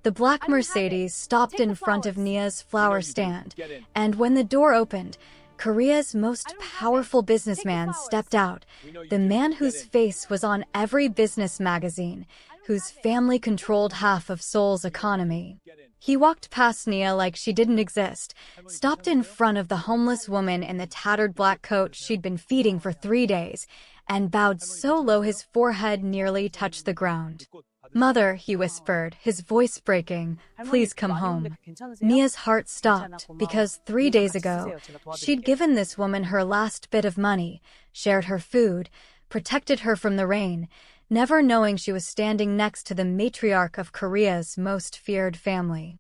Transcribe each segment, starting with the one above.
The black Mercedes stopped in front of Nia's flower stand, and when the door opened, Korea's most powerful businessman stepped out, the man whose face was on every business magazine, whose family controlled half of Seoul's economy. He walked past Nia like she didn't exist, stopped in front of the homeless woman in the tattered black coat she'd been feeding for 3 days, and bowed so low his forehead nearly touched the ground. "Mother," he whispered, his voice breaking, "please come home." Nia's heart stopped because 3 days ago, she'd given this woman her last bit of money, shared her food, protected her from the rain, never knowing she was standing next to the matriarch of Korea's most feared family.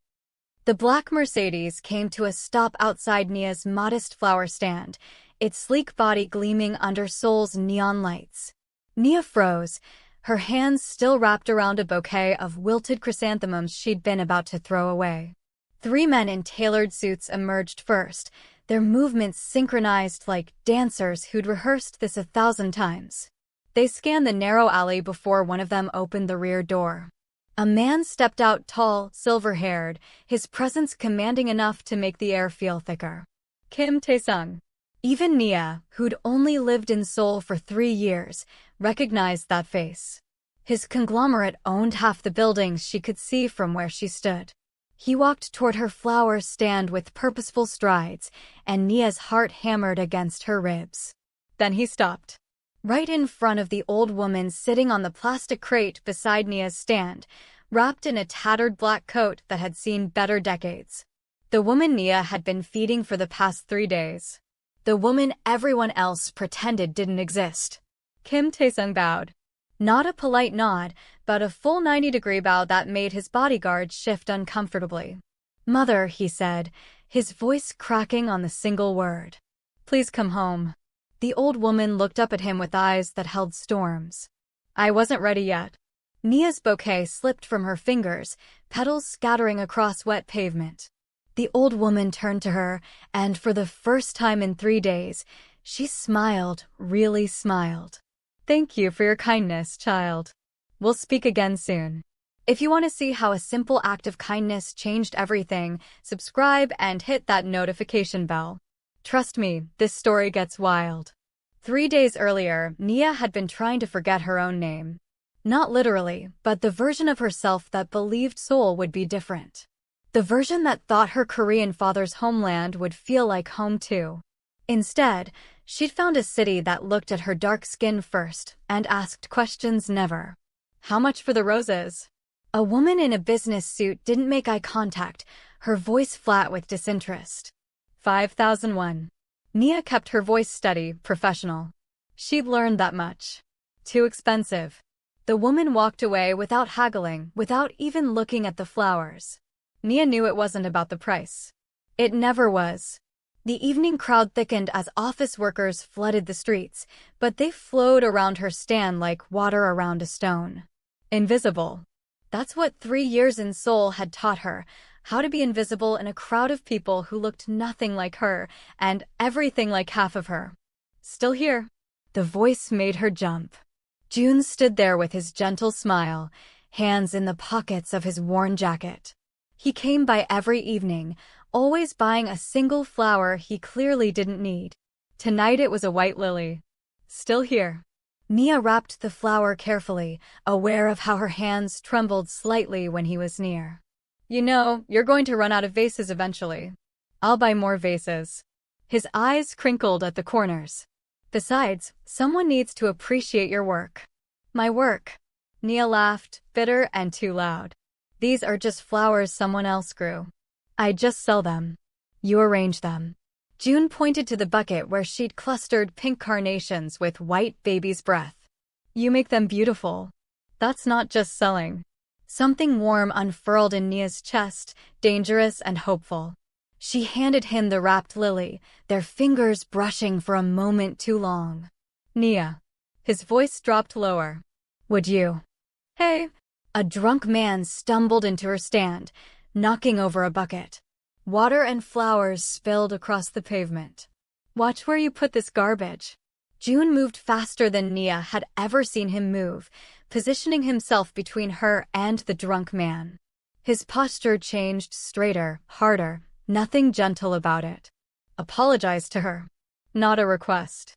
The black Mercedes came to a stop outside Nia's modest flower stand, its sleek body gleaming under Seoul's neon lights. Nia froze, her hands still wrapped around a bouquet of wilted chrysanthemums she'd been about to throw away. 3 men in tailored suits emerged first, their movements synchronized like dancers who'd rehearsed this 1,000 times. They scanned the narrow alley before one of them opened the rear door. A man stepped out, tall, silver-haired, his presence commanding enough to make the air feel thicker. Kim Tae-sung. Even Nia, who'd only lived in Seoul for 3 years, recognized that face. His conglomerate owned half the buildings she could see from where she stood. He walked toward her flower stand with purposeful strides, and Nia's heart hammered against her ribs. Then he stopped. Right in front of the old woman sitting on the plastic crate beside Nia's stand, wrapped in a tattered black coat that had seen better decades. The woman Nia had been feeding for the past 3 days. The woman everyone else pretended didn't exist. Kim Tae-sung bowed. Not a polite nod, but a full 90-degree bow that made his bodyguard shift uncomfortably. "Mother," he said, his voice cracking on the single word. "Please come home." The old woman looked up at him with eyes that held storms. "I wasn't ready yet." Nia's bouquet slipped from her fingers, petals scattering across wet pavement. The old woman turned to her, and for the first time in 3 days, she smiled, really smiled. "Thank you for your kindness, child. We'll speak again soon. If you want to see how a simple act of kindness changed everything, subscribe and hit that notification bell. Trust me, this story gets wild." 3 days earlier, Nia had been trying to forget her own name. Not literally, but the version of herself that believed Seoul would be different. The version that thought her Korean father's homeland would feel like home too. Instead, she'd found a city that looked at her dark skin first and asked questions never. "How much for the roses?" A woman in a business suit didn't make eye contact, her voice flat with disinterest. 5,001. Nia kept her voice steady, professional. She'd learned that much. "Too expensive." The woman walked away without haggling, without even looking at the flowers. Nia knew it wasn't about the price. It never was. The evening crowd thickened as office workers flooded the streets, but they flowed around her stand like water around a stone. Invisible. That's what 3 years in Seoul had taught her, how to be invisible in a crowd of people who looked nothing like her and everything like half of her. "Still here." The voice made her jump. June stood there with his gentle smile, hands in the pockets of his worn jacket. He came by every evening, always buying a single flower he clearly didn't need. Tonight it was a white lily. "Still here." Nia wrapped the flower carefully, aware of how her hands trembled slightly when he was near. "You know, you're going to run out of vases eventually. I'll buy more vases." His eyes crinkled at the corners. "Besides, someone needs to appreciate your work." "My work?" Nia laughed, bitter and too loud. "These are just flowers someone else grew. I just sell them. You arrange them." June pointed to the bucket where she'd clustered pink carnations with white baby's breath. "You make them beautiful. That's not just selling." Something warm unfurled in Nia's chest, dangerous and hopeful. She handed him the wrapped lily, their fingers brushing for a moment too long. "Nia." His voice dropped lower. "Would you?" "Hey." A drunk man stumbled into her stand, knocking over a bucket. Water and flowers spilled across the pavement. "Watch where you put this garbage." June moved faster than Nia had ever seen him move, positioning himself between her and the drunk man. His posture changed, straighter, harder, nothing gentle about it. Apologize to her. Not a request.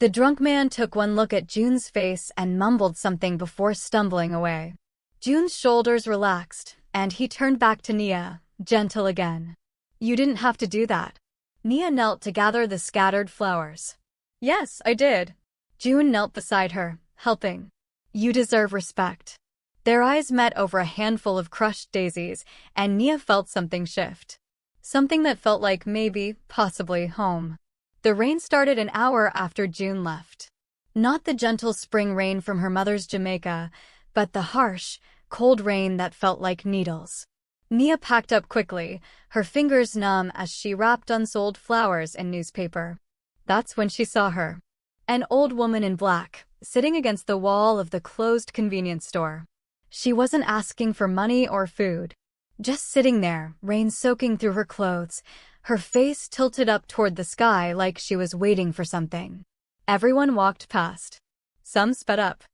The drunk man took one look at June's face and mumbled something before stumbling away. June's shoulders relaxed, and he turned back to Nia, gentle again. You didn't have to do that. Nia knelt to gather the scattered flowers. Yes, I did. June knelt beside her, helping. You deserve respect. Their eyes met over a handful of crushed daisies, and Nia felt something shift. Something that felt like maybe, possibly, home. The rain started an hour after June left. Not the gentle spring rain from her mother's Jamaica, but the harsh, cold rain that felt like needles. Nia packed up quickly, her fingers numb as she wrapped unsold flowers in newspaper. That's when she saw her. An old woman in black, sitting against the wall of the closed convenience store. She wasn't asking for money or food. Just sitting there, rain soaking through her clothes, her face tilted up toward the sky like she was waiting for something. Everyone walked past. Some sped up.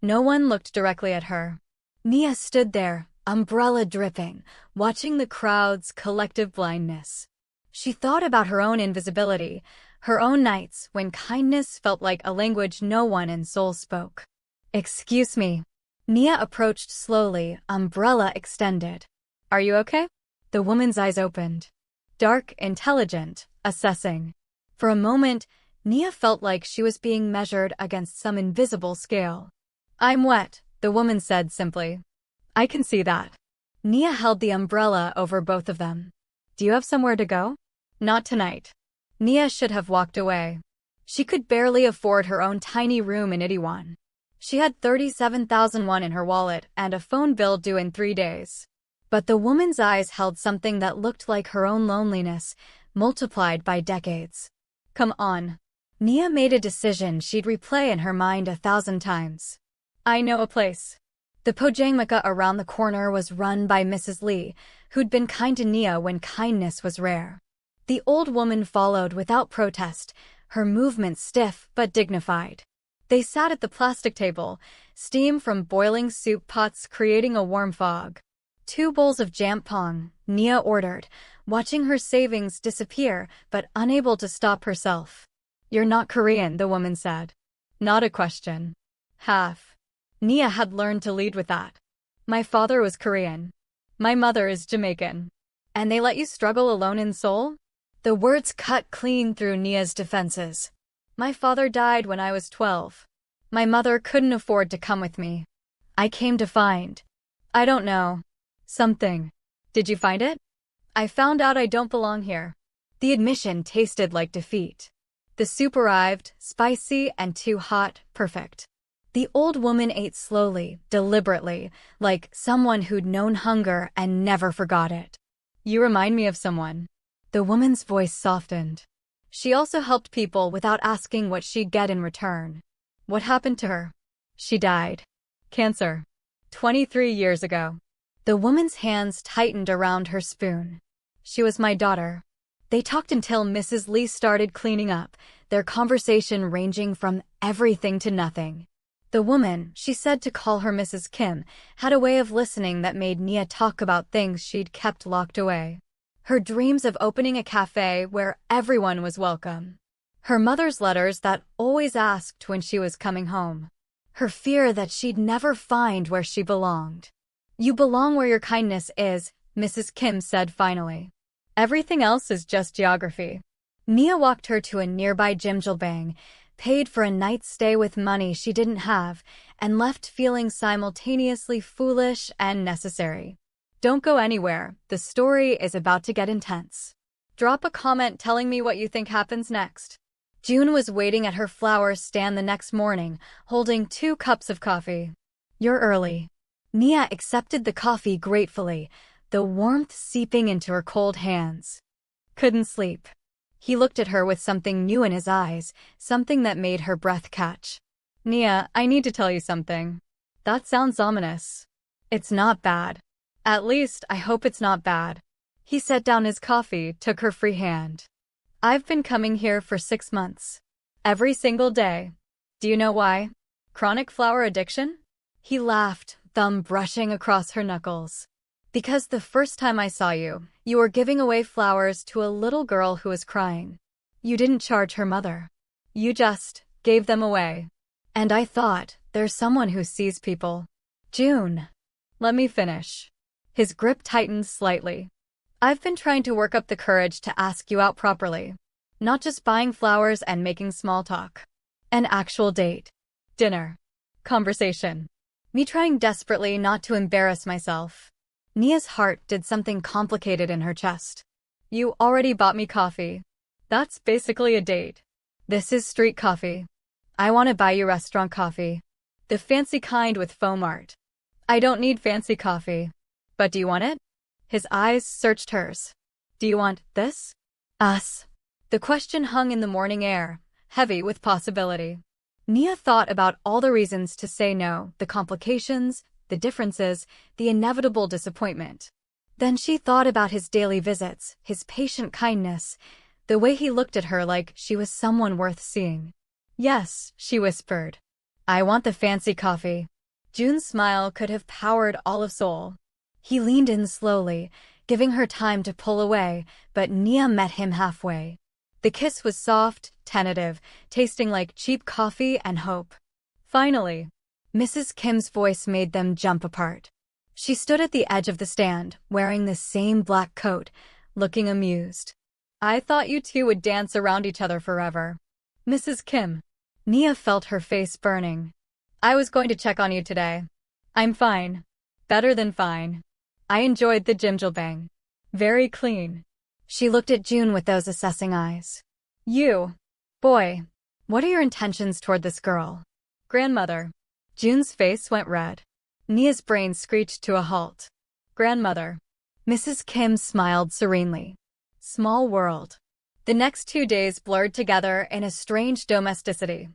No one looked directly at her. Nia stood there, umbrella dripping, watching the crowd's collective blindness. She thought about her own invisibility, her own nights when kindness felt like a language no one in Seoul spoke. Excuse me. Nia approached slowly, umbrella extended. Are you okay? The woman's eyes opened. Dark, intelligent, assessing. For a moment, Nia felt like she was being measured against some invisible scale. I'm wet, the woman said simply. I can see that. Nia held the umbrella over both of them. Do you have somewhere to go? Not tonight. Nia should have walked away. She could barely afford her own tiny room in Itaewon. She had 37,000 won in her wallet and a phone bill due in 3 days. But the woman's eyes held something that looked like her own loneliness, multiplied by decades. Come on. Nia made a decision she'd replay in her mind 1,000 times. I know a place. The Pojangmaka around the corner was run by Mrs. Lee, who'd been kind to Nia when kindness was rare. The old woman followed without protest, her movements stiff but dignified. They sat at the plastic table, steam from boiling soup pots creating a warm fog. 2 bowls of jampong, Nia ordered, watching her savings disappear but unable to stop herself. You're not Korean, the woman said. Not a question. Half. Nia had learned to lead with that. My father was Korean. My mother is Jamaican. And they let you struggle alone in Seoul? The words cut clean through Nia's defenses. My father died when I was 12. My mother couldn't afford to come with me. I came to find. I don't know. Something. Did you find it? I found out I don't belong here. The admission tasted like defeat. The soup arrived, spicy and too hot, perfect. The old woman ate slowly, deliberately, like someone who'd known hunger and never forgot it. You remind me of someone. The woman's voice softened. She also helped people without asking what she'd get in return. What happened to her? She died. Cancer. 23 years ago. The woman's hands tightened around her spoon. She was my daughter. They talked until Mrs. Lee started cleaning up, their conversation ranging from everything to nothing. The woman, she said to call her Mrs. Kim, had a way of listening that made Nia talk about things she'd kept locked away. Her dreams of opening a cafe where everyone was welcome. Her mother's letters that always asked when she was coming home. Her fear that she'd never find where she belonged. You belong where your kindness is, Mrs. Kim said finally. Everything else is just geography. Nia walked her to a nearby Jimjilbang, paid for a night's stay with money she didn't have, and left feeling simultaneously foolish and necessary. Don't go anywhere, the story is about to get intense. Drop a comment telling me what you think happens next. June was waiting at her flower stand the next morning, holding 2 cups of coffee. You're early. Nia accepted the coffee gratefully, the warmth seeping into her cold hands. Couldn't sleep. He looked at her with something new in his eyes, something that made her breath catch. Nia, I need to tell you something. That sounds ominous. It's not bad. At least, I hope it's not bad. He set down his coffee, took her free hand. I've been coming here for 6 months. Every single day. Do you know why? Chronic flower addiction? He laughed, thumb brushing across her knuckles. Because the first time I saw you, you were giving away flowers to a little girl who was crying. You didn't charge her mother. You just gave them away. And I thought, there's someone who sees people. June. Let me finish. His grip tightened slightly. I've been trying to work up the courage to ask you out properly. Not just buying flowers and making small talk. An actual date. Dinner. Conversation. Me trying desperately not to embarrass myself. Nia's heart did something complicated in her chest. You already bought me coffee. That's basically a date. This is street coffee. I want to buy you restaurant coffee. The fancy kind with foam art. I don't need fancy coffee. But do you want it? His eyes searched hers. Do you want this? Us. The question hung in the morning air, heavy with possibility. Nia thought about all the reasons to say no, the complications, the differences, the inevitable disappointment. Then she thought about his daily visits, his patient kindness, the way he looked at her like she was someone worth seeing. Yes, she whispered. I want the fancy coffee. June's smile could have powered all of Seoul. He leaned in slowly, giving her time to pull away, but Nia met him halfway. The kiss was soft, tentative, tasting like cheap coffee and hope. Finally, Mrs. Kim's voice made them jump apart. She stood at the edge of the stand, wearing the same black coat, looking amused. I thought you two would dance around each other forever. Mrs. Kim. Nia felt her face burning. I was going to check on you today. I'm fine. Better than fine. I enjoyed the jimjilbang. Very clean. She looked at June with those assessing eyes. You. Boy. What are your intentions toward this girl? Grandmother. June's face went red. Nia's brain screeched to a halt. Grandmother. Mrs. Kim smiled serenely. Small world. The next 2 days blurred together in a strange domesticity.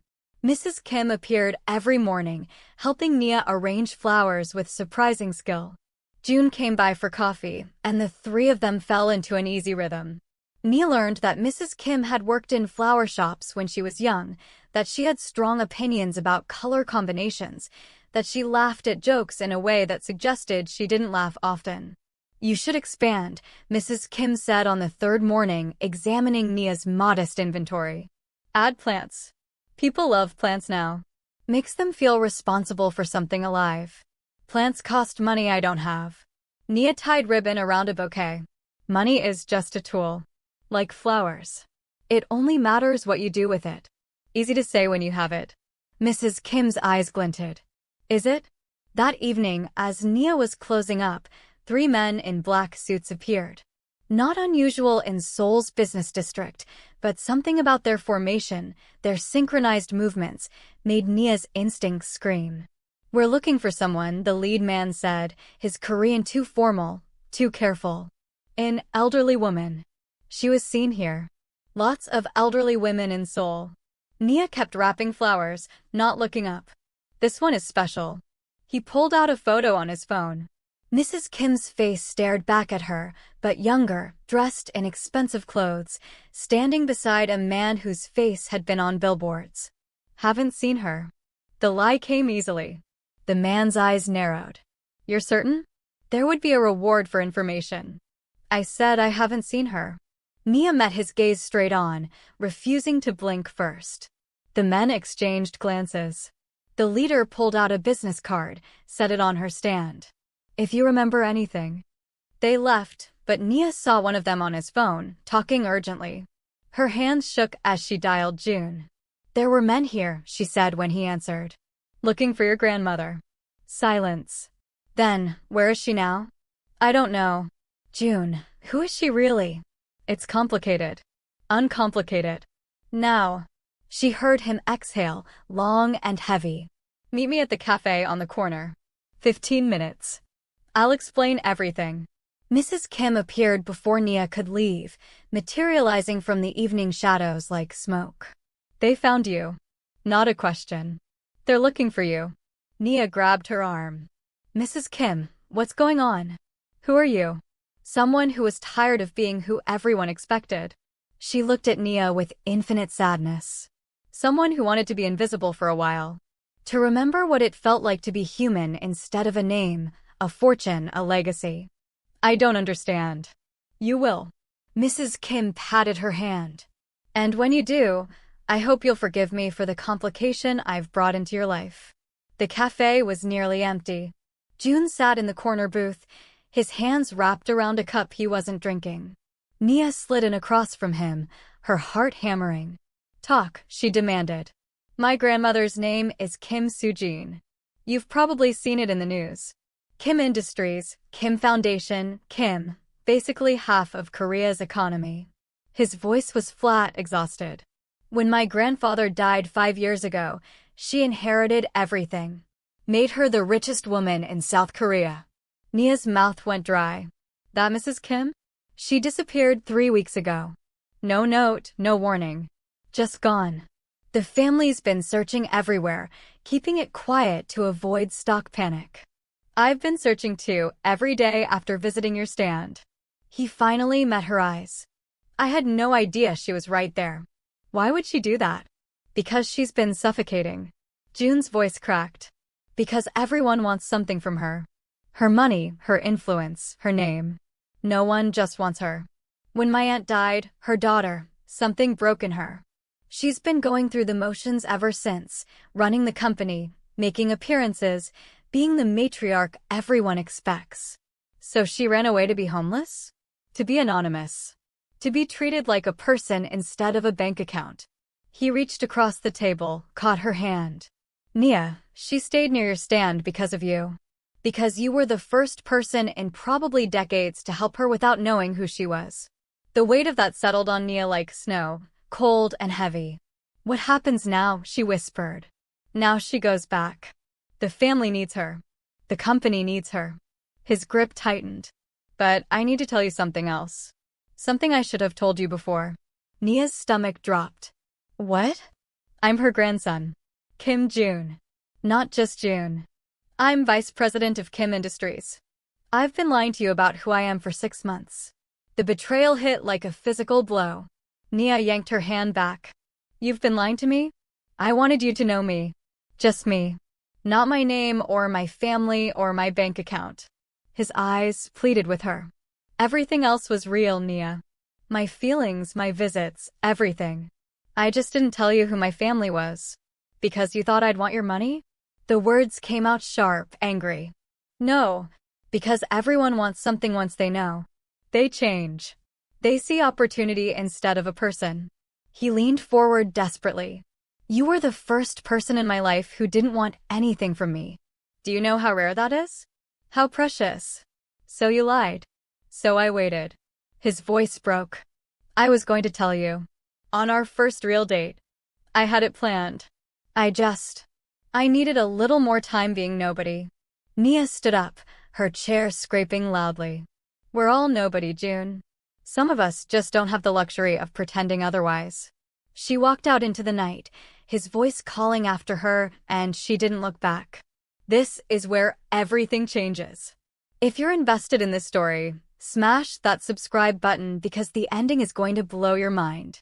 Mrs. Kim appeared every morning, helping Nia arrange flowers with surprising skill. June came by for coffee, and the three of them fell into an easy rhythm. Nia learned that Mrs. Kim had worked in flower shops when she was young, that she had strong opinions about color combinations, that she laughed at jokes in a way that suggested she didn't laugh often. You should expand, Mrs. Kim said on the third morning, examining Nia's modest inventory. Add plants. People love plants now. Makes them feel responsible for something alive. Plants cost money I don't have. Nia tied ribbon around a bouquet. Money is just a tool. Like flowers. It only matters what you do with it. Easy to say when you have it. Mrs. Kim's eyes glinted. Is it? That evening, as Nia was closing up, 3 men in black suits appeared. Not unusual in Seoul's business district, but something about their formation, their synchronized movements, made Nia's instincts scream. We're looking for someone, the lead man said, his Korean too formal, too careful. An elderly woman. She was seen here. Lots of elderly women in Seoul. Nia kept wrapping flowers, not looking up. This one is special. He pulled out a photo on his phone. Mrs. Kim's face stared back at her, but younger, dressed in expensive clothes, standing beside a man whose face had been on billboards. Haven't seen her. The lie came easily. The man's eyes narrowed. You're certain? There would be a reward for information. I said I haven't seen her. Nia met his gaze straight on, refusing to blink first. The men exchanged glances. The leader pulled out a business card, set it on her stand. If you remember anything. They left, but Nia saw one of them on his phone, talking urgently. Her hands shook as she dialed June. There were men here, she said when he answered. Looking for your grandmother. Silence. Then, where is she now? I don't know. June, who is she really? It's complicated. Uncomplicated. Now. She heard him exhale, long and heavy. Meet me at the cafe on the corner. 15 minutes. I'll explain everything. Mrs. Kim appeared before Nia could leave, materializing from the evening shadows like smoke. They found you. Not a question. They're looking for you. Nia grabbed her arm. Mrs. Kim, what's going on? Who are you? Someone who was tired of being who everyone expected. She looked at Nia with infinite sadness. Someone who wanted to be invisible for a while. To remember what it felt like to be human instead of a name, a fortune, a legacy. I don't understand. You will. Mrs. Kim patted her hand. And when you do, I hope you'll forgive me for the complication I've brought into your life. The cafe was nearly empty. June sat in the corner booth, his hands wrapped around a cup he wasn't drinking. Nia slid in across from him, her heart hammering. Talk, she demanded. My grandmother's name is Kim Soo-jin. You've probably seen it in the news. Kim Industries, Kim Foundation, Kim, basically half of Korea's economy. His voice was flat, exhausted. When my grandfather died 5 years ago, she inherited everything. Made her the richest woman in South Korea. Nia's mouth went dry. That Mrs. Kim? She disappeared 3 weeks ago. No note, no warning. Just gone. The family's been searching everywhere, keeping it quiet to avoid stock panic. I've been searching too, every day after visiting your stand. He finally met her eyes. I had no idea she was right there. Why would she do that? Because she's been suffocating. June's voice cracked. Because everyone wants something from her. Her money, her influence, her name. No one just wants her. When my aunt died, her daughter, something broke in her. She's been going through the motions ever since, running the company, making appearances, being the matriarch everyone expects. So she ran away to be homeless? To be anonymous. To be treated like a person instead of a bank account. He reached across the table, caught her hand. Nia, she stayed near your stand because of you. Because you were the first person in probably decades to help her without knowing who she was. The weight of that settled on Nia like snow, cold and heavy. What happens now? She whispered. Now she goes back. The family needs her. The company needs her. His grip tightened. But I need to tell you something else. Something I should have told you before. Nia's stomach dropped. What? I'm her grandson. Kim June. Not just June. I'm vice president of Kim Industries. I've been lying to you about who I am for 6 months. The betrayal hit like a physical blow. Nia yanked her hand back. You've been lying to me? I wanted you to know me. Just me. Not my name or my family or my bank account. His eyes pleaded with her. Everything else was real, Nia. My feelings, my visits, everything. I just didn't tell you who my family was. Because you thought I'd want your money? The words came out sharp, angry. No, because everyone wants something once they know. They change. They see opportunity instead of a person. He leaned forward desperately. You were the first person in my life who didn't want anything from me. Do you know how rare that is? How precious. So you lied. So I waited. His voice broke. I was going to tell you. On our first real date. I had it planned. I needed a little more time being nobody. Nia stood up, her chair scraping loudly. We're all nobody, June. Some of us just don't have the luxury of pretending otherwise. She walked out into the night, his voice calling after her, and she didn't look back. This is where everything changes. If you're invested in this story, smash that subscribe button because the ending is going to blow your mind.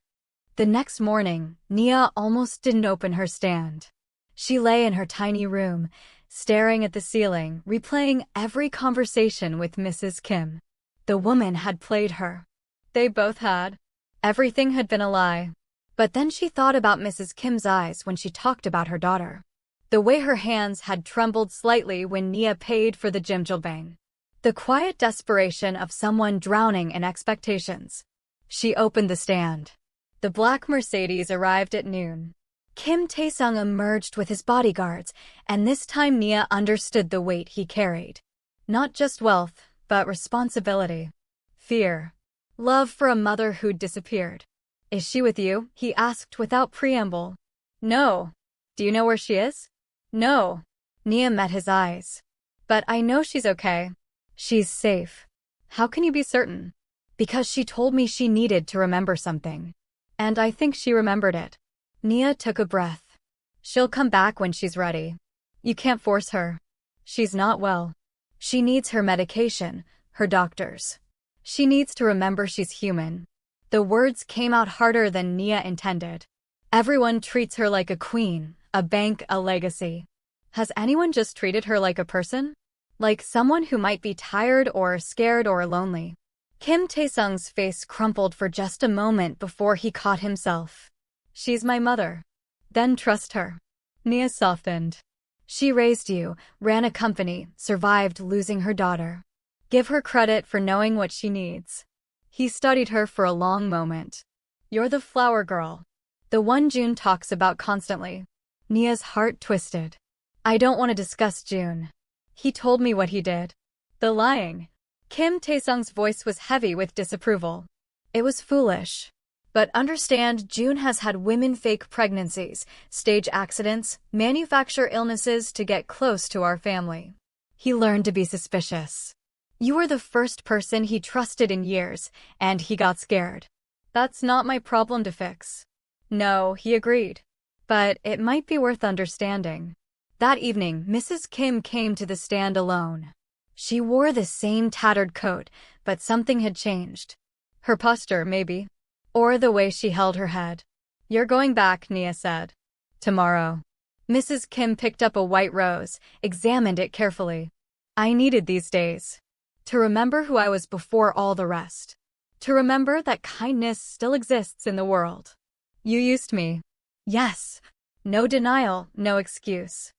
The next morning, Nia almost didn't open her stand. She lay in her tiny room, staring at the ceiling, replaying every conversation with Mrs. Kim. The woman had played her. They both had. Everything had been a lie. But then she thought about Mrs. Kim's eyes when she talked about her daughter. The way her hands had trembled slightly when Nia paid for the jjimjilbang. The quiet desperation of someone drowning in expectations. She opened the stand. The black Mercedes arrived at noon. Kim Tae-sung emerged with his bodyguards, and this time Nia understood the weight he carried. Not just wealth, but responsibility. Fear. Love for a mother who'd disappeared. Is she with you? He asked without preamble. No. Do you know where she is? No. Nia met his eyes. But I know she's okay. She's safe. How can you be certain? Because she told me she needed to remember something. And I think she remembered it. Nia took a breath. She'll come back when she's ready. You can't force her. She's not well. She needs her medication, her doctors. She needs to remember she's human. The words came out harder than Nia intended. Everyone treats her like a queen, a bank, a legacy. Has anyone just treated her like a person? like someone who might be tired or scared or lonely. Kim Tae-sung's face crumpled for just a moment before he caught himself. She's my mother. Then trust her. Nia softened. She raised you, ran a company, survived losing her daughter. Give her credit for knowing what she needs. He studied her for a long moment. You're the flower girl. The one June talks about constantly. Nia's heart twisted. I don't want to discuss June. He told me what he did. The lying. Kim Tae-sung's voice was heavy with disapproval. It was foolish. But understand, June has had women fake pregnancies, stage accidents, manufacture illnesses to get close to our family. He learned to be suspicious. You were the first person he trusted in years, and he got scared. That's not my problem to fix. No, he agreed. But it might be worth understanding. That evening, Mrs. Kim came to the stand alone. She wore the same tattered coat, but something had changed. Her posture, maybe. Or the way she held her head. You're going back, Nia said. Tomorrow. Mrs. Kim picked up a white rose, examined it carefully. I needed these days. To remember who I was before all the rest. To remember that kindness still exists in the world. You used me. Yes. No denial, no excuse.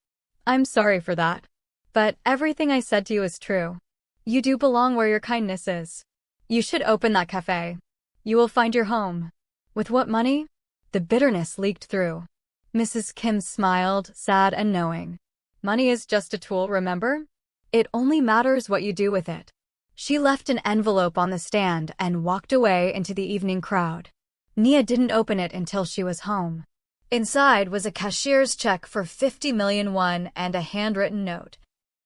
I'm sorry for that. But everything I said to you is true. You do belong where your kindness is. You should open that cafe. You will find your home. With what money? The bitterness leaked through. Mrs. Kim smiled, sad and knowing. Money is just a tool, remember? It only matters what you do with it. She left an envelope on the stand and walked away into the evening crowd. Nia didn't open it until she was home. Inside was a cashier's check for 50 million won and a handwritten note.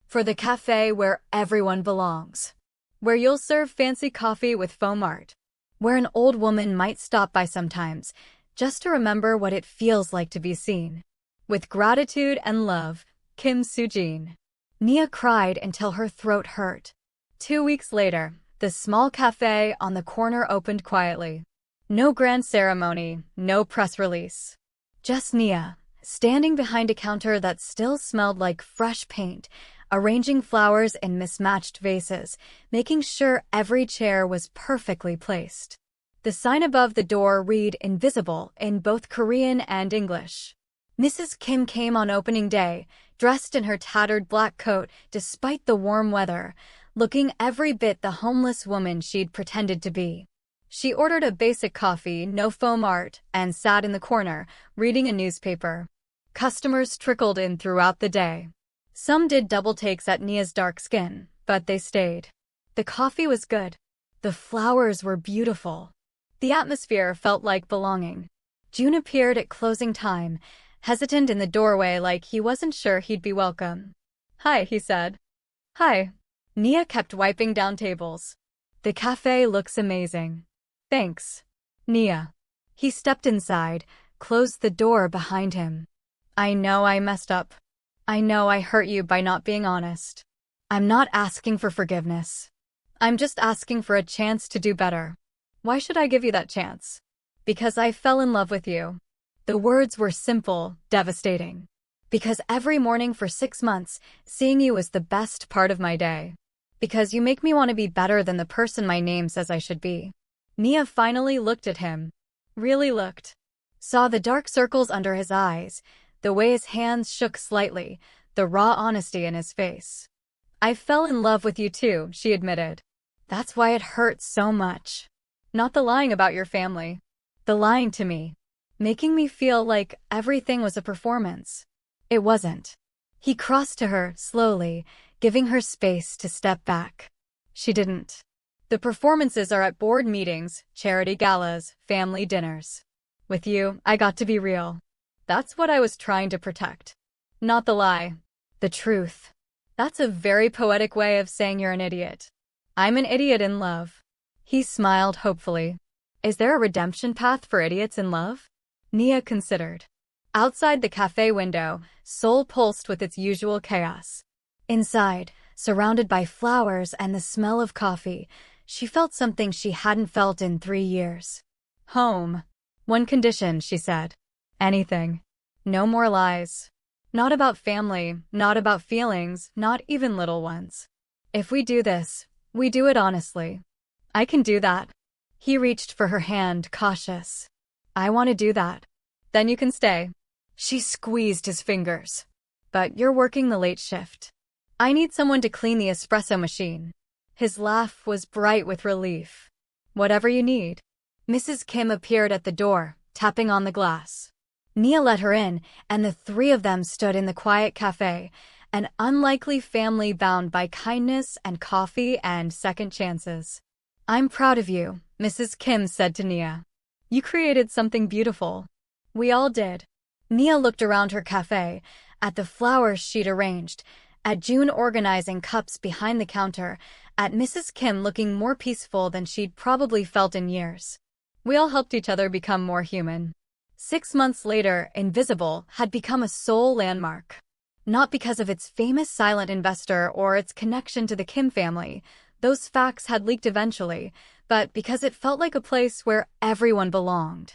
For the cafe where everyone belongs. Where you'll serve fancy coffee with foam art. Where an old woman might stop by sometimes, just to remember what it feels like to be seen. With gratitude and love, Kim Soo-jin. Nia cried until her throat hurt. 2 weeks later, the small cafe on the corner opened quietly. No grand ceremony, no press release. Just Nia, standing behind a counter that still smelled like fresh paint, arranging flowers in mismatched vases, making sure every chair was perfectly placed. The sign above the door read "Invisible" in both Korean and English. Mrs. Kim came on opening day, dressed in her tattered black coat despite the warm weather, looking every bit the homeless woman she'd pretended to be. She ordered a basic coffee, no foam art, and sat in the corner, reading a newspaper. Customers trickled in throughout the day. Some did double takes at Nia's dark skin, but they stayed. The coffee was good. The flowers were beautiful. The atmosphere felt like belonging. June appeared at closing time, hesitant in the doorway like he wasn't sure he'd be welcome. Hi, he said. Hi. Nia kept wiping down tables. The cafe looks amazing. Thanks. Nia. He stepped inside, closed the door behind him. I know I messed up. I know I hurt you by not being honest. I'm not asking for forgiveness. I'm just asking for a chance to do better. Why should I give you that chance? Because I fell in love with you. The words were simple, devastating. Because every morning for 6 months, seeing you was the best part of my day. Because you make me want to be better than the person my name says I should be. Nia finally looked at him. Really looked. Saw the dark circles under his eyes, the way his hands shook slightly, the raw honesty in his face. I fell in love with you too, she admitted. That's why it hurt so much. Not the lying about your family. The lying to me. Making me feel like everything was a performance. It wasn't. He crossed to her, slowly, giving her space to step back. She didn't. The performances are at board meetings, charity galas, family dinners. With you, I got to be real. That's what I was trying to protect. Not the lie. The truth. That's a very poetic way of saying you're an idiot. I'm an idiot in love. He smiled hopefully. Is there a redemption path for idiots in love? Nia considered. Outside the cafe window, Seoul pulsed with its usual chaos. Inside, surrounded by flowers and the smell of coffee, she felt something she hadn't felt in 3 years. Home. One condition, she said. Anything. No more lies. Not about family, not about feelings, not even little ones. If we do this, we do it honestly. I can do that. He reached for her hand, cautious. I want to do that. Then you can stay. She squeezed his fingers. But you're working the late shift. I need someone to clean the espresso machine. His laugh was bright with relief. Whatever you need. Mrs. Kim appeared at the door, tapping on the glass. Nia let her in, and the three of them stood in the quiet cafe, an unlikely family bound by kindness and coffee and second chances. I'm proud of you, Mrs. Kim said to Nia. You created something beautiful. We all did. Nia looked around her cafe, at the flowers she'd arranged, at June organizing cups behind the counter, at Mrs. Kim looking more peaceful than she'd probably felt in years. We all helped each other become more human. 6 months later, Invisible had become a Seoul landmark. Not because of its famous silent investor or its connection to the Kim family, those facts had leaked eventually, but because it felt like a place where everyone belonged.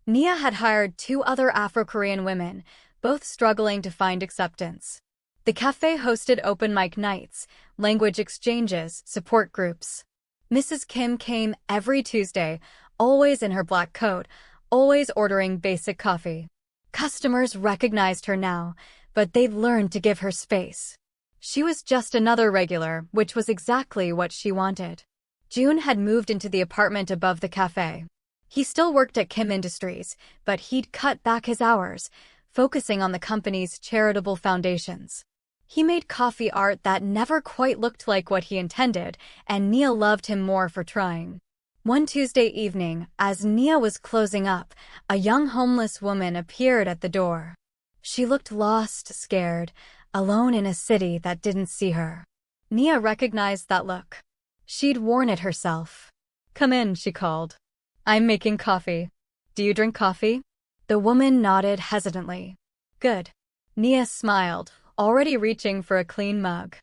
Nia had hired 2 other Afro-Korean women, both struggling to find acceptance. The cafe hosted open mic nights, language exchanges, support groups. Mrs. Kim came every Tuesday, always in her black coat, always ordering basic coffee. Customers recognized her now, but they'd learned to give her space. She was just another regular, which was exactly what she wanted. June had moved into the apartment above the cafe. He still worked at Kim Industries, but he'd cut back his hours, focusing on the company's charitable foundations. He made coffee art that never quite looked like what he intended, and Nia loved him more for trying. One Tuesday evening, as Nia was closing up, a young homeless woman appeared at the door. She looked lost, scared, alone in a city that didn't see her. Nia recognized that look. She'd worn it herself. Come in, she called. I'm making coffee. Do you drink coffee? The woman nodded hesitantly. Good. Nia smiled, already reaching for a clean mug.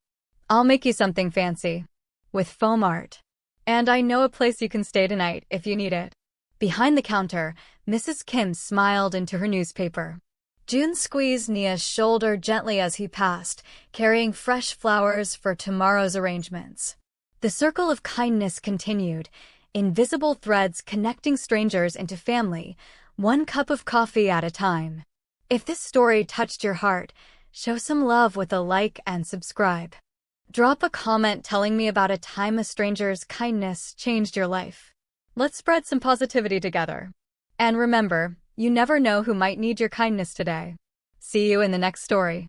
I'll make you something fancy. With foam art. And I know a place you can stay tonight if you need it. Behind the counter, Mrs. Kim smiled into her newspaper. June squeezed Nia's shoulder gently as he passed, carrying fresh flowers for tomorrow's arrangements. The circle of kindness continued, invisible threads connecting strangers into family, one cup of coffee at a time. If this story touched your heart, show some love with a like and subscribe. Drop a comment telling me about a time a stranger's kindness changed your life. Let's spread some positivity together. And remember, you never know who might need your kindness today. See you in the next story.